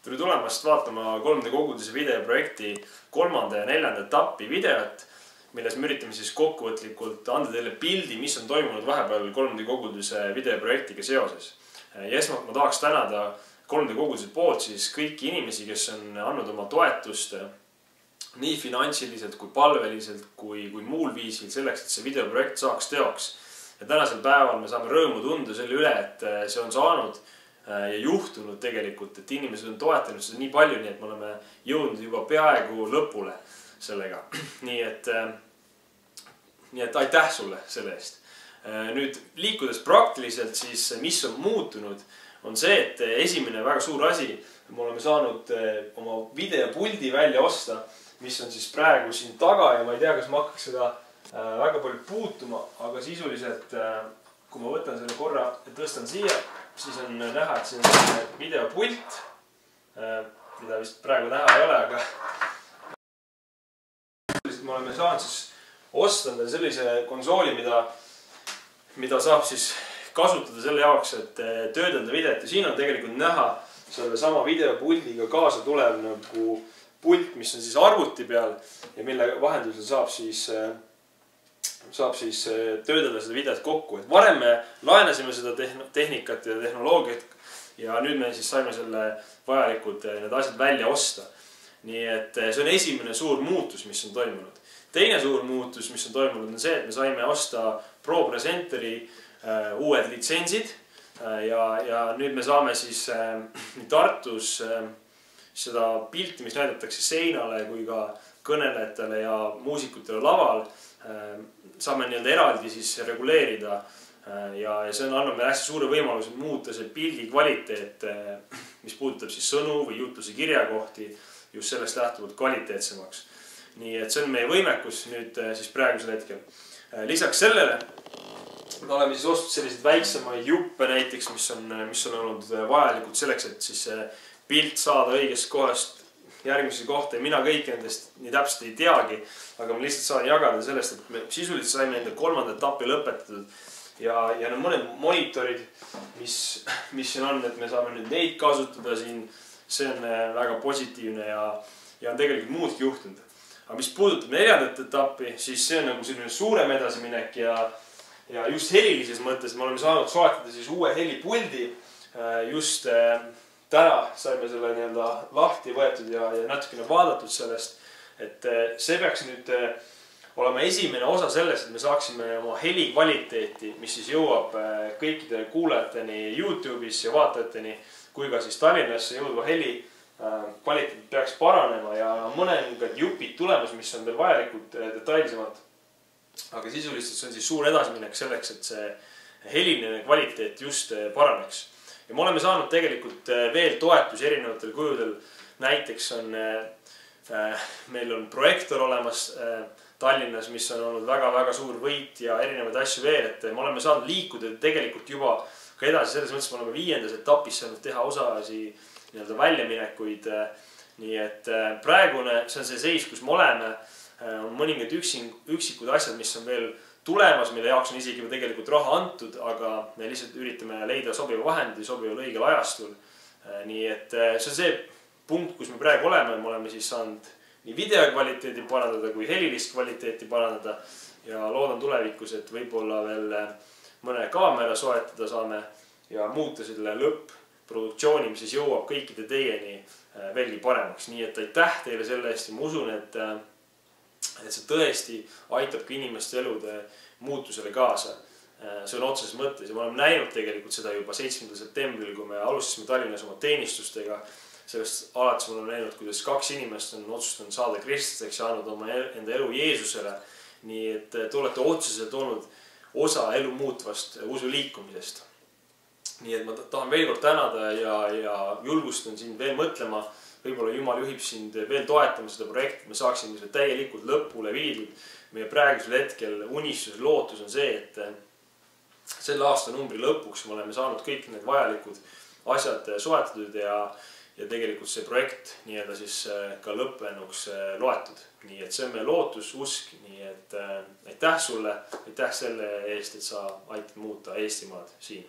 Tere tulemast vaatama 3D koguduse videoprojekti 3. ja 4. etappi videot, milles me üritame siis kokkuvõtlikult anda teile pildi, mis on toimunud vahepeal 3D koguduse videoprojektiga seoses. Ja esmalt ma tahaks tänada 3D koguduse poolt siis kõiki inimesi, kes on andnud oma toetust nii finantsiliselt kui palveliselt kui muul viisil selleks, et see videoprojekt saaks teoks. Ja tänasel päeval me saame rõõmu tunda selle üle, et see on saanud ja juhtunud tegelikult, et inimesed on toetanud seda nii palju, nii et me oleme jõudnud juba peaaegu lõpule sellega. Nii et aitäh sulle selle eest. Nüüd liikudes praktiliselt, siis mis on muutunud, on see, et esimene väga suur asi, me oleme saanud oma videopuldi välja osta, mis on siis praegu siin taga ja ma ei tea, kas ma hakkaks seda väga palju puutuma, aga sisuliselt, kui ma võtan selle korra ja tõstan siia, siis on näha, et siin on videopult, mida vist praegu näha ei ole, aga me oleme saanud siis osta sellise konsooli, mida saab siis kasutada selle jaoks, et töödelda videot. Ja siin on tegelikult näha selle sama videopuldiga kaasa tulev nagu pult, mis on siis arvuti peal ja mille vahendusel saab siis töödelda seda videot kokku. Et varem me laenasime seda tehnikat ja tehnoloogiat ja nüüd me siis saime selle vajalikud need asjad välja osta. Nii et see on esimene suur muutus, mis on toimunud. Teine suur muutus, mis on toimunud, on see, et me saime osta Pro Presenteri uued litsentsid ja nüüd me saame siis Tartus seda pilti, mis näidatakse seinale kui ka kõnelejatele ja muusikutele laval, saame eraldi siis reguleerida ja see annab meile hästi suure võimaluse muuta see pildi kvaliteet, mis puudutab siis sõnu või jutluse kirjakohti just sellest lähtuvalt kvaliteetsemaks. Nii et see on meie võimekus nüüd siis praegusel hetkel. Lisaks sellele me oleme siis ostnud selliseid väiksemaid juppe näiteks, mis on olnud vajalikud selleks, et siis pilt saada õigest kohast järgmise kohta ja mina kõik endast nii täpselt ei teagi, aga ma lihtsalt saan jagada sellest, et me sisuliselt saime enda 3. etappi lõpetatud ja mõned monitorid, mis siin on, et me saame nüüd neid kasutada siin, see on väga positiivne ja on tegelikult muudki juhtunud. Aga mis puudutab 4. etappi, siis see on nagu selline suurem edasiminek ja just helilises mõttes me oleme saanud soetada siis uue helipuldi just täna saime selle lahti võetud ja natukene vaadatud sellest, et see peaks nüüd olema esimene osa sellest, et me saaksime oma heli kvaliteeti, mis siis jõuab kõikide kuulajateni YouTube'is ja vaatajateni, kui ka siis Tallinnasse jõudva heli kvaliteet peaks paranema ja mõned jupid tulemas, mis on veel vajalikud detailsemalt. Aga sisuliselt see on siis suur edasiminek selleks, et see heliline kvaliteet just paraneks. Ja me oleme saanud tegelikult veel toetusi erinevatel kujudel. Näiteks meil on projektor olemas Tallinnas, mis on olnud väga suur võit ja erinevaid asju veel, et me oleme saanud liikuda tegelikult juba ka edasi. Selles mõttes me oleme 5. etapis saanud teha osasi väljaminekuid. Nii et praegune see on see seis, kus me oleme. On mõningad üksikud asjad, mis on veel tulemas, mille jaoks on isegi tegelikult raha antud, aga me lihtsalt üritame leida sobiva vahendi, sobival õigel ajastul. Nii et see on see punkt, kus me praegu oleme. Me oleme siis saanud nii video kvaliteeti parandada kui helilist kvaliteeti parandada ja loodan tulevikus, et võib-olla veel mõne kaamera soetada saame ja muuta selle lõpp-produktsiooni, mis siis jõuab kõikide teieni veelgi paremaks. Nii et aitäh teile selle eest ja ma usun, et see tõesti aitab ka inimeste elude muutusele kaasa. See on otseses mõttes ja me oleme näinud tegelikult seda juba 7. septembril, kui me alustasime Tallinnas oma teenistustega. Sellest alates me oleme näinud, kuidas 2 inimest on otsustanud saada kristlaseks ja andnud oma enda elu Jeesusele. Nii et te olete otseselt olnud osa elu muutvast usu liikumisest. Nii et ma tahan veel kord tänada ja julgustan sind veel mõtlema. Võib-olla Jumal juhib sind veel toetama seda projekti, me saaksime selle täielikult lõpule viidud. Meie praegusel hetkel unistus ja lootus on see, et selle aasta numbri lõpuks me oleme saanud kõik need vajalikud asjad soetatud ja tegelikult see projekt siis ka lõppenuks loetud. Nii et see on meie lootus, usk, nii et aitäh sulle, aitäh selle eest, et sa aitad muuta Eestimaad siin.